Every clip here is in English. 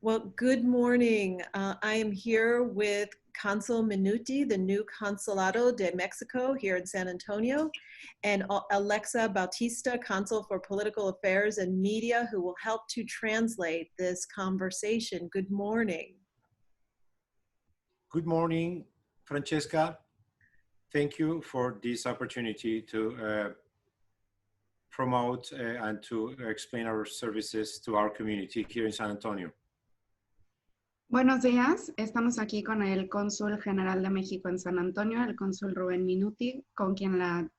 Well, good morning. I am here with Consul Minuti, the new Consulado de Mexico here in San Antonio, and Alexa Bautista, Consul for Political Affairs and Media, who will help to translate this conversation. Good morning. Good morning, Francesca. Thank you for this opportunity to promote and to explain our services to our community here in San Antonio. Buenos días, estamos aquí con el Cónsul General de México en San Antonio, el Cónsul Rubén Minuti, con quien la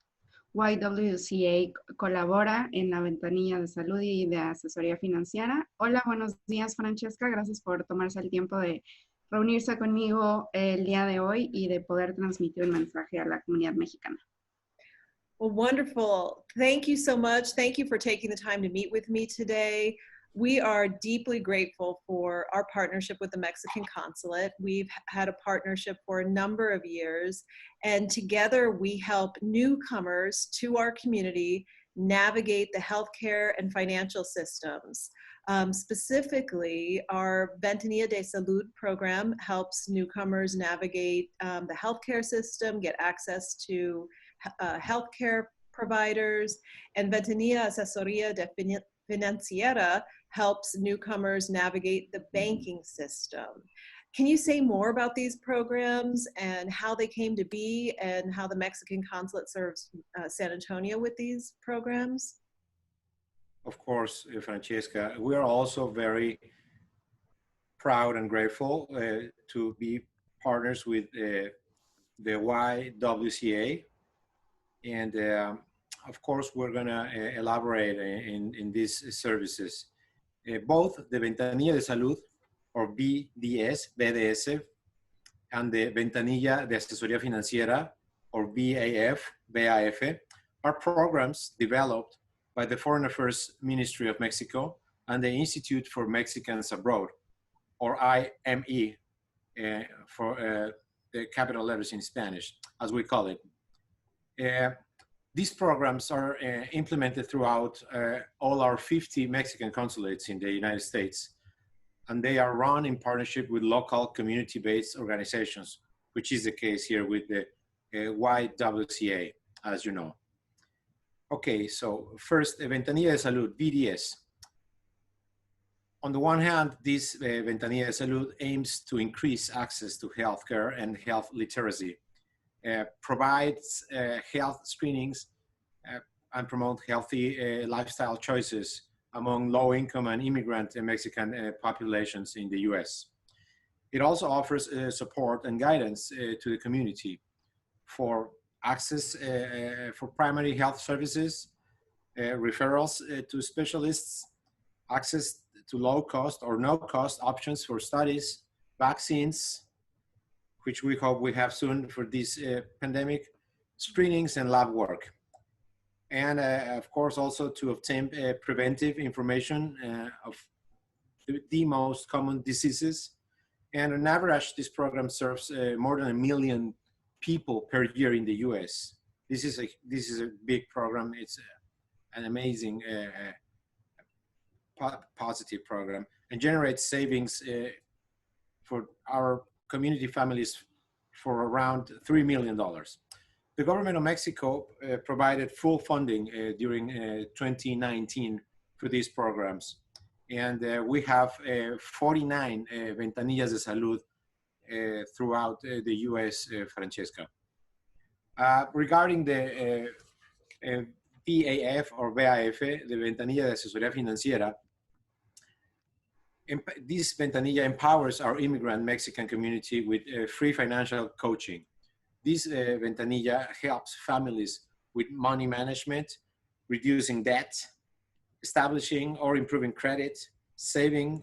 YWCA colabora en la Ventanilla de Salud y de Asesoría Financiera. Hola, buenos días, Francesca. Gracias por tomarse el tiempo de reunirse conmigo el día de hoy y de poder transmitir un mensaje a la comunidad mexicana. Well, wonderful. Thank you so much. Thank you for taking the time to meet with me today. We are deeply grateful for our partnership with the Mexican Consulate. We've had a partnership for a number of years, and together we help newcomers to our community navigate the healthcare and financial systems. Specifically, our Ventanilla de Salud program helps newcomers navigate the healthcare system, get access to healthcare providers, and Ventanilla de Asesoría Financiera helps newcomers navigate the banking system. Can you say more about these programs and how they came to be and how the Mexican Consulate serves San Antonio with these programs? Of course, Francesca. We are also very proud and grateful to be partners with the YWCA. And of course, we're going to elaborate in these services. Both the Ventanilla de Salud, or BDS, and the Ventanilla de Asesoría Financiera, or BAF, are programs developed by the Foreign Affairs Ministry of Mexico and the Institute for Mexicans Abroad, or IME, for the capital letters in Spanish, as we call it. These programs are implemented throughout all our 50 Mexican consulates in the United States, and they are run in partnership with local community-based organizations, which is the case here with the YWCA, as you know. Okay, so first, Ventanilla de Salud, VDS. On the one hand, this Ventanilla de Salud aims to increase access to healthcare and health literacy, provides health screenings and promote healthy lifestyle choices among low-income and immigrant Mexican populations in the US. It also offers support and guidance to the community for access for primary health services, referrals to specialists, access to low-cost or no-cost options for studies, vaccines, which we hope we have soon for this pandemic, screenings and lab work. And of course, also to obtain preventive information of the most common diseases. And on average, this program serves more than 1 million people per year in the US. This is a big program. It's an amazing positive program and generates savings for our community families for around $3 million. The government of Mexico provided full funding during 2019 for these programs. And we have 49 Ventanillas de Salud throughout the US, Francesca. Regarding the BAF or BAF, the Ventanilla de Asesoría Financiera, this Ventanilla empowers our immigrant Mexican community with free financial coaching. This Ventanilla helps families with money management, reducing debt, establishing or improving credit, saving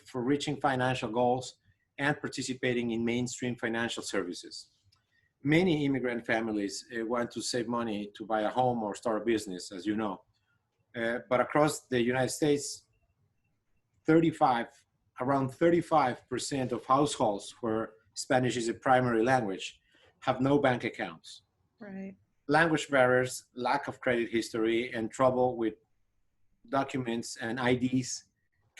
for reaching financial goals, and participating in mainstream financial services. Many immigrant families want to save money to buy a home or start a business, as you know. But across the United States, around 35% of households where Spanish is a primary language have no bank accounts. Right. Language barriers, lack of credit history, and trouble with documents and IDs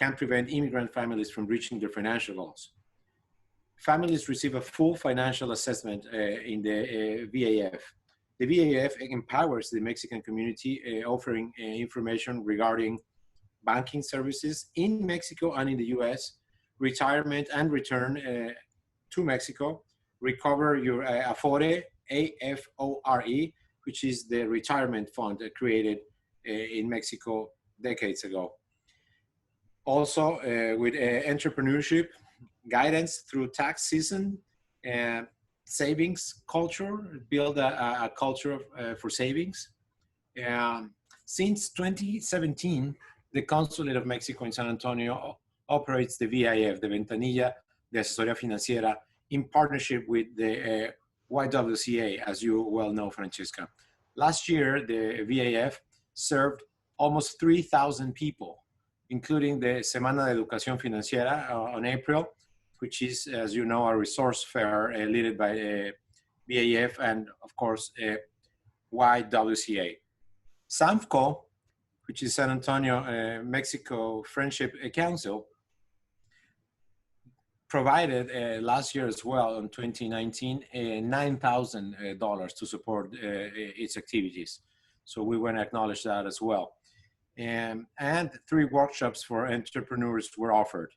can prevent immigrant families from reaching their financial goals. Families receive a full financial assessment in the VAF. The VAF empowers the Mexican community, offering information regarding banking services in Mexico and in the US, retirement and return to Mexico, recover your AFORE, AFORE, which is the retirement fund created in Mexico decades ago. Also, with entrepreneurship, guidance through tax season, and savings culture, build a culture for savings. Since 2017, the Consulate of Mexico in San Antonio operates the VIF, the Ventanilla de Asesoría Financiera, in partnership with the YWCA, as you well know, Francesca. Last year, the VIF served almost 3,000 people, including the Semana de Educación Financiera on April, which is, as you know, a resource fair led by VIF and, of course, YWCA. SAMFCO, which is San Antonio, Mexico Friendship Council, provided last year as well, in 2019, $9,000 to support its activities. So we want to acknowledge that as well. And 3 workshops for entrepreneurs were offered.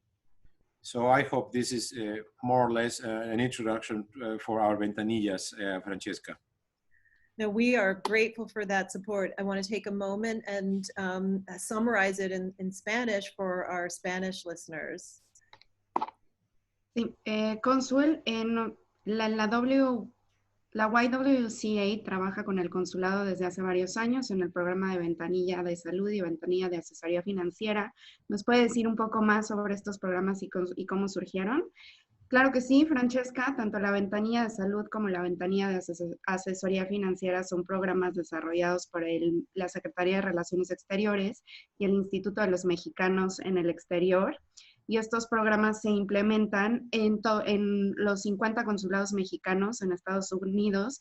So I hope this is more or less an introduction for our ventanillas, Francesca. Now, we are grateful for that support. I want to take a moment and summarize it in Spanish for our Spanish listeners. Sí, Cónsul, en la YWCA trabaja con el Consulado desde hace varios años en el programa de Ventanilla de Salud y Ventanilla de Asesoría Financiera. ¿Nos puede decir un poco más sobre estos programas y cómo surgieron? Claro que sí, Francesca. Tanto la Ventanilla de Salud como la Ventanilla de Asesoría Financiera son programas desarrollados por la Secretaría de Relaciones Exteriores y el Instituto de los Mexicanos en el Exterior. Y estos programas se implementan en los 50 consulados mexicanos en Estados Unidos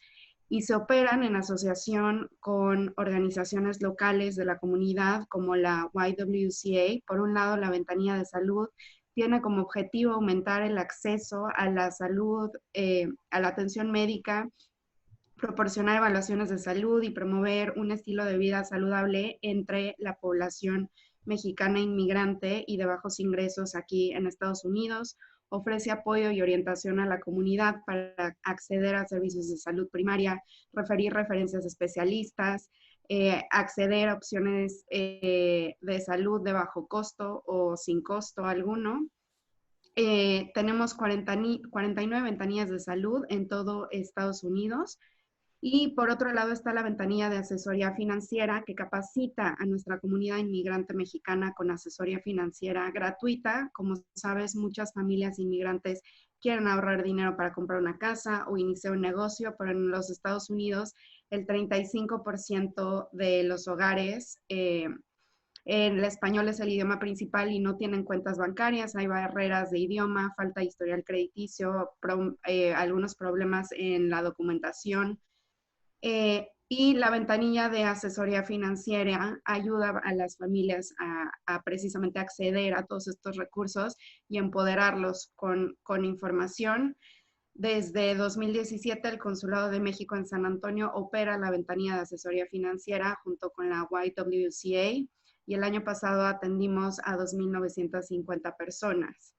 y se operan en asociación con organizaciones locales de la comunidad como la YWCA. Por un lado, la Ventanilla de Salud tiene como objetivo aumentar el acceso a la salud, a la atención médica, proporcionar evaluaciones de salud y promover un estilo de vida saludable entre la población mexicana inmigrante y de bajos ingresos aquí en Estados Unidos. Ofrece apoyo y orientación a la comunidad para acceder a servicios de salud primaria, referir referencias de especialistas, acceder a opciones de salud de bajo costo o sin costo alguno. Tenemos 49 ventanillas de salud en todo Estados Unidos. Y por otro lado está la Ventanilla de Asesoría Financiera, que capacita a nuestra comunidad inmigrante mexicana con asesoría financiera gratuita. Como sabes, muchas familias inmigrantes quieren ahorrar dinero para comprar una casa o iniciar un negocio, pero en los Estados Unidos el 35% de los hogares, el español es el idioma principal y no tienen cuentas bancarias. Hay barreras de idioma, falta de historial crediticio, algunos problemas en la documentación. Y la Ventanilla de Asesoría Financiera ayuda a las familias a precisamente acceder a todos estos recursos y empoderarlos con información. Desde 2017, el Consulado de México en San Antonio opera la Ventanilla de Asesoría Financiera junto con la YWCA y el año pasado atendimos a 2,950 personas.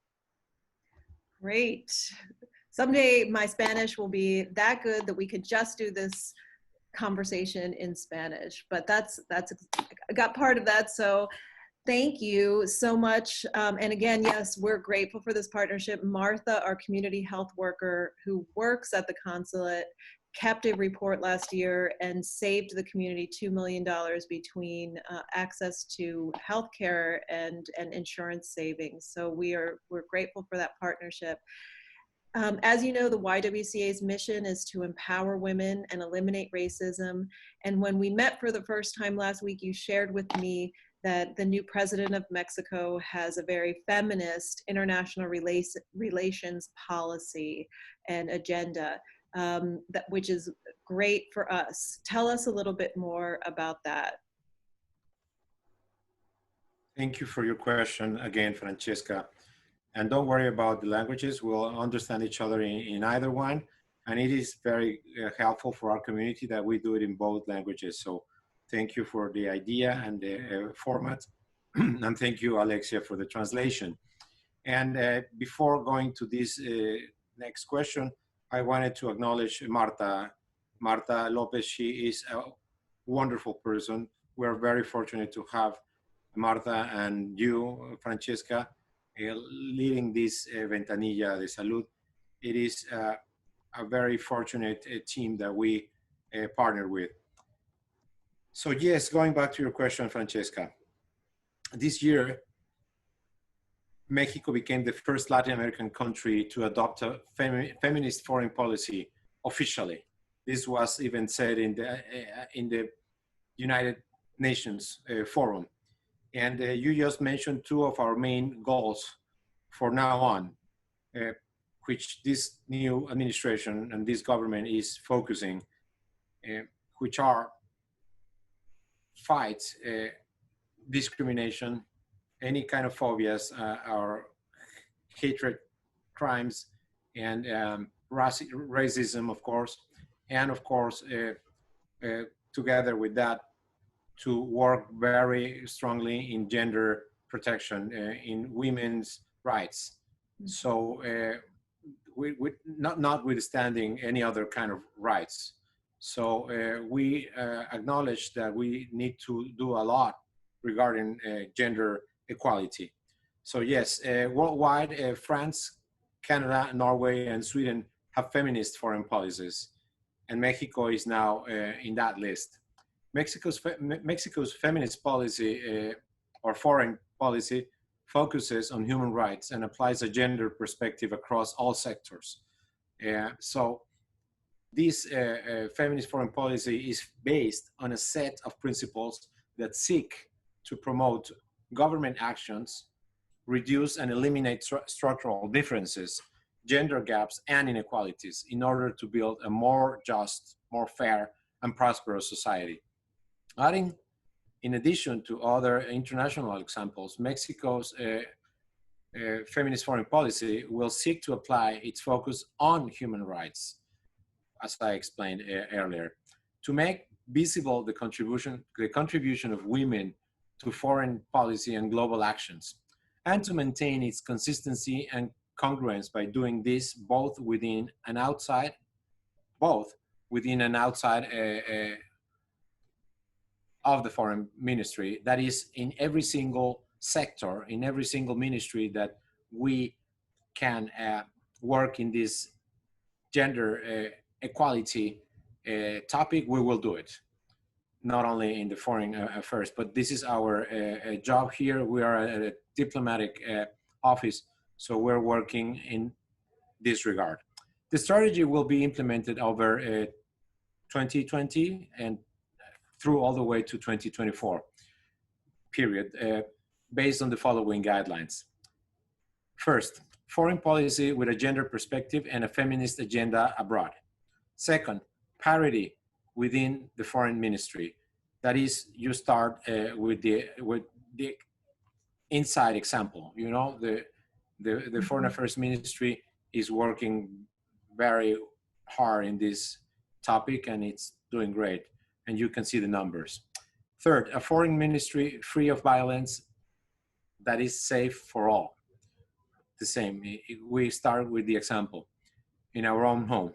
Great. Someday my Spanish will be that good that we could just do this conversation in Spanish, but that's I got part of that. So thank you so much. And again, yes, we're grateful for this partnership. Martha, our community health worker who works at the consulate, kept a report last year and saved the community $2 million between access to healthcare and insurance savings. So we're grateful for that partnership. As you know, the YWCA's mission is to empower women and eliminate racism. And when we met for the first time last week, you shared with me that the new president of Mexico has a very feminist international relations policy and agenda, which is great for us. Tell us a little bit more about that. Thank you for your question again, Francesca. And don't worry about the languages. We'll understand each other in either one. And it is very helpful for our community that we do it in both languages. So thank you for the idea and the format. And thank you, Alexia, for the translation. And before going to this next question, I wanted to acknowledge Marta. Marta Lopez, she is a wonderful person. We're very fortunate to have Marta and you, Francesca, leading this Ventanilla de Salud. It is a very fortunate team that we partner with. So yes, going back to your question, Francesca, this year, Mexico became the first Latin American country to adopt a feminist foreign policy officially. This was even said in the United Nations Forum. And you just mentioned two of our main goals for now on, which this new administration and this government is focusing, which are fight discrimination, any kind of phobias or hatred crimes, and racism, of course, and of course, together with that, to work very strongly in gender protection, in women's rights. So we notwithstanding any other kind of rights. So we acknowledge that we need to do a lot regarding gender equality. So yes, worldwide, France, Canada, Norway, and Sweden have feminist foreign policies, and Mexico is now in that list. Mexico's feminist policy or foreign policy focuses on human rights and applies a gender perspective across all sectors. So this feminist foreign policy is based on a set of principles that seek to promote government actions, reduce and eliminate structural differences, gender gaps, and inequalities in order to build a more just, more fair, and prosperous society. Adding, in addition to other international examples, Mexico's feminist foreign policy will seek to apply its focus on human rights, as I explained earlier, to make visible the contribution of women to foreign policy and global actions, and to maintain its consistency and congruence by doing this both within and outside of the foreign ministry. That is, in every single sector, in every single ministry that we can work in this gender equality topic, we will do it. Not only in the foreign affairs, but this is our job here. We are a diplomatic office, so we're working in this regard. The strategy will be implemented over 2020 and through all the way to 2024 period, based on the following guidelines. First, foreign policy with a gender perspective and a feminist agenda abroad. Second, parity within the foreign ministry. That is, you start with the inside example. You know, the foreign affairs ministry is working very hard in this topic, and it's doing great. And you can see the numbers. Third, a foreign ministry free of violence that is safe for all. The same, we start with the example in our own home.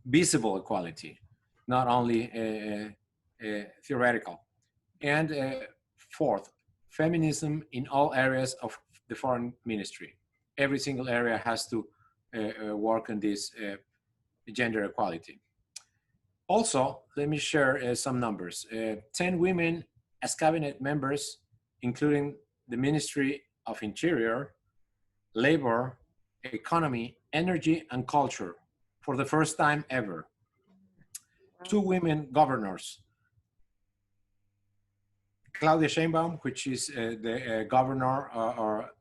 Visible equality, not only theoretical. And fourth, feminism in all areas of the foreign ministry. Every single area has to work on this gender equality. Also, let me share some numbers. 10 women as cabinet members, including the Ministry of Interior, Labor, Economy, Energy, and Culture, for the first time ever. 2 women governors. Claudia Sheinbaum, which is the governor or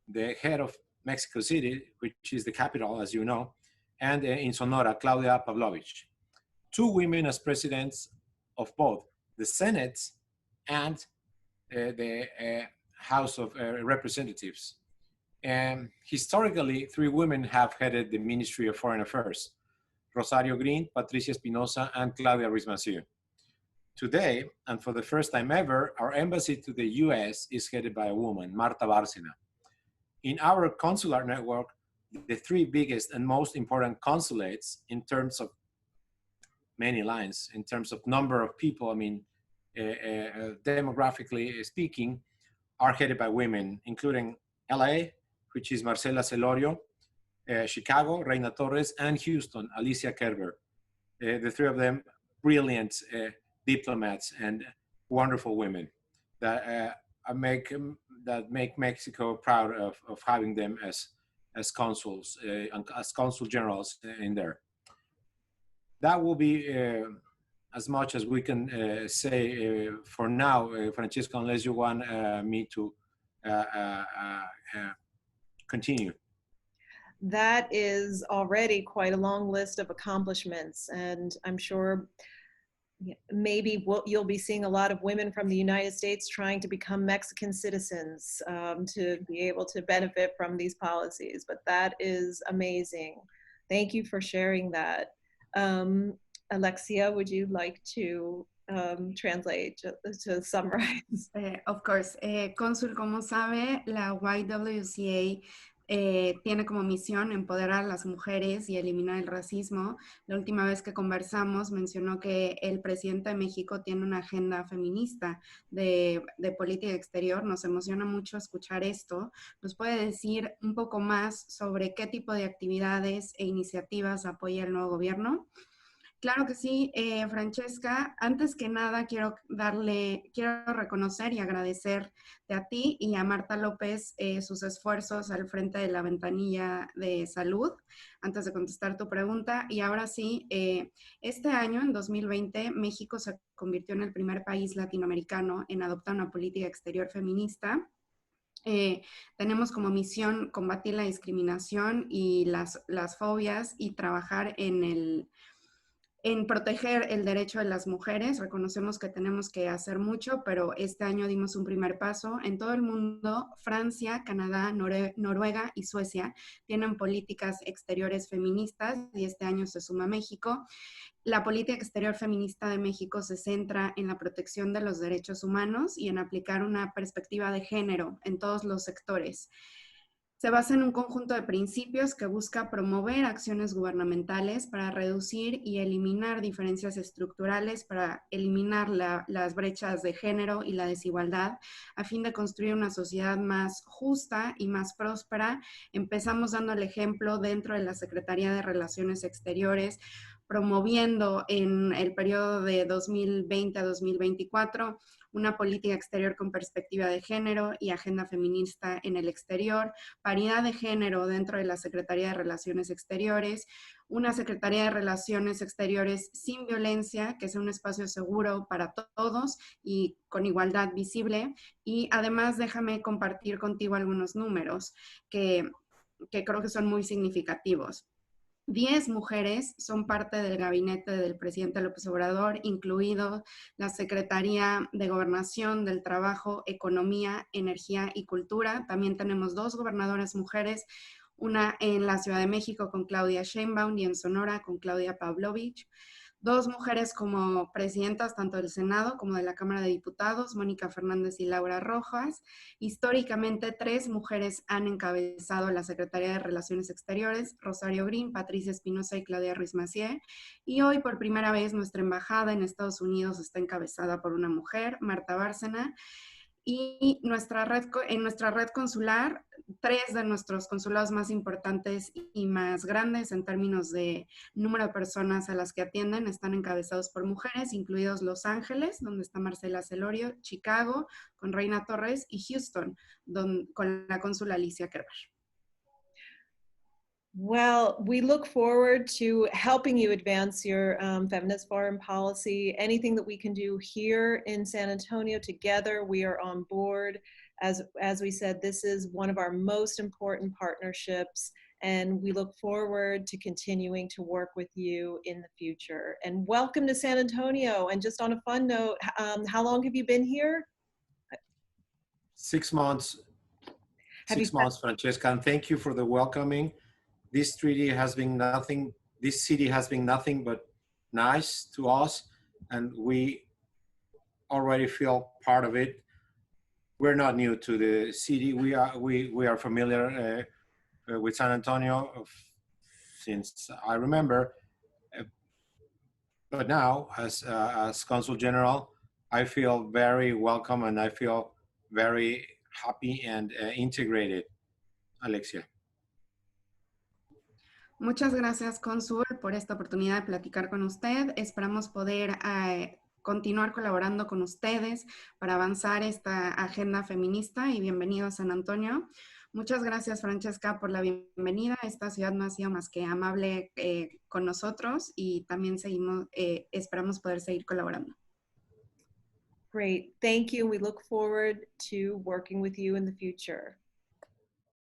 the head of Mexico City, which is the capital, as you know, and in Sonora, Claudia Pavlovich. 2 women as presidents of both the Senate and the House of Representatives. And historically, 3 women have headed the Ministry of Foreign Affairs: Rosario Green, Patricia Espinosa, and Claudia Ruiz-Massieu. Today, and for the first time ever, our embassy to the US is headed by a woman, Marta Bárcena. In our consular network, the 3 biggest and most important consulates in terms of many lines, in terms of number of people, I mean, demographically speaking, are headed by women, including LA, which is Marcela Celorio, Chicago, Reina Torres, and Houston, Alicia Kerber. The 3 of them, brilliant diplomats and wonderful women that make Mexico proud of having them as consuls, as consul generals in there. That will be as much as we can say for now, Francesca, unless you want me to continue. That is already quite a long list of accomplishments, and I'm sure maybe you'll be seeing a lot of women from the United States trying to become Mexican citizens to be able to benefit from these policies, but that is amazing. Thank you for sharing that. Alexia, would you like to translate, to summarize? Of course. Cónsul, como sabe, la YWCA tiene como misión empoderar a las mujeres y eliminar el racismo. La última vez que conversamos mencionó que el presidente de México tiene una agenda feminista de política exterior. Nos emociona mucho escuchar esto. ¿Nos puede decir un poco más sobre qué tipo de actividades e iniciativas apoya el nuevo gobierno? Claro que sí, Francesca. Antes que nada, quiero reconocer y agradecerte a ti y a Marta López sus esfuerzos al frente de la Ventanilla de Salud, antes de contestar tu pregunta. Y ahora sí, este año, en 2020, México se convirtió en el primer país latinoamericano en adoptar una política exterior feminista. Tenemos como misión combatir la discriminación y las fobias y trabajar en proteger el derecho de las mujeres. Reconocemos que tenemos que hacer mucho, pero este año dimos un primer paso. En todo el mundo, Francia, Canadá, Noruega y Suecia tienen políticas exteriores feministas y este año se suma México. La política exterior feminista de México se centra en la protección de los derechos humanos y en aplicar una perspectiva de género en todos los sectores. Se basa en un conjunto de principios que busca promover acciones gubernamentales para reducir y eliminar diferencias estructurales, para eliminar las brechas de género y la desigualdad, a fin de construir una sociedad más justa y más próspera. Empezamos dando el ejemplo dentro de la Secretaría de Relaciones Exteriores, promoviendo en el periodo de 2020 a 2024 una política exterior con perspectiva de género y agenda feminista en el exterior, paridad de género dentro de la Secretaría de Relaciones Exteriores, una Secretaría de Relaciones Exteriores sin violencia, que sea un espacio seguro para todos y con igualdad visible. Y además déjame compartir contigo algunos números que creo que son muy significativos. 10 mujeres son parte del gabinete del presidente López Obrador, incluido la Secretaría de Gobernación, del Trabajo, Economía, Energía y Cultura. También tenemos 2 gobernadoras mujeres, una en la Ciudad de México con Claudia Sheinbaum y en Sonora con Claudia Pavlovich. 2 mujeres como presidentas tanto del Senado como de la Cámara de Diputados, Mónica Fernández y Laura Rojas. Históricamente, 3 mujeres han encabezado la Secretaría de Relaciones Exteriores, Rosario Green, Patricia Espinosa y Claudia Ruiz-Massieu. Y hoy, por primera vez, nuestra embajada en Estados Unidos está encabezada por una mujer, Marta Bárcena. Y en nuestra red consular, 3 de nuestros consulados más importantes y más grandes en términos de número de personas a las que atienden están encabezados por mujeres, incluidos Los Ángeles, donde está Marcela Celorio, Chicago, con Reina Torres, y Houston, con la cónsula Alicia Kerber. Well, we look forward to helping you advance your feminist foreign policy. Anything that we can do here in San Antonio together, we are on board. As we said, this is one of our most important partnerships, and we look forward to continuing to work with you in the future. And welcome to San Antonio. And just on a fun note, how long have you been here? 6 months. Have you 6 months, Francesca, and thank you for the welcoming. This city has been nothing but nice to us, and we already feel part of it. We're not new to the city. We are familiar with San Antonio since I remember. But now, as Consul General, I feel very welcome and I feel very happy and integrated. Alexia. Muchas gracias, Cónsul, por esta oportunidad de platicar con usted. Esperamos poder continuar colaborando con ustedes para avanzar esta agenda feminista y bienvenido a San Antonio. Muchas gracias, Francesca, por la bienvenida. Esta ciudad no ha sido más que amable con nosotros y también esperamos poder seguir colaborando. Great, thank you. We look forward to working with you in the future.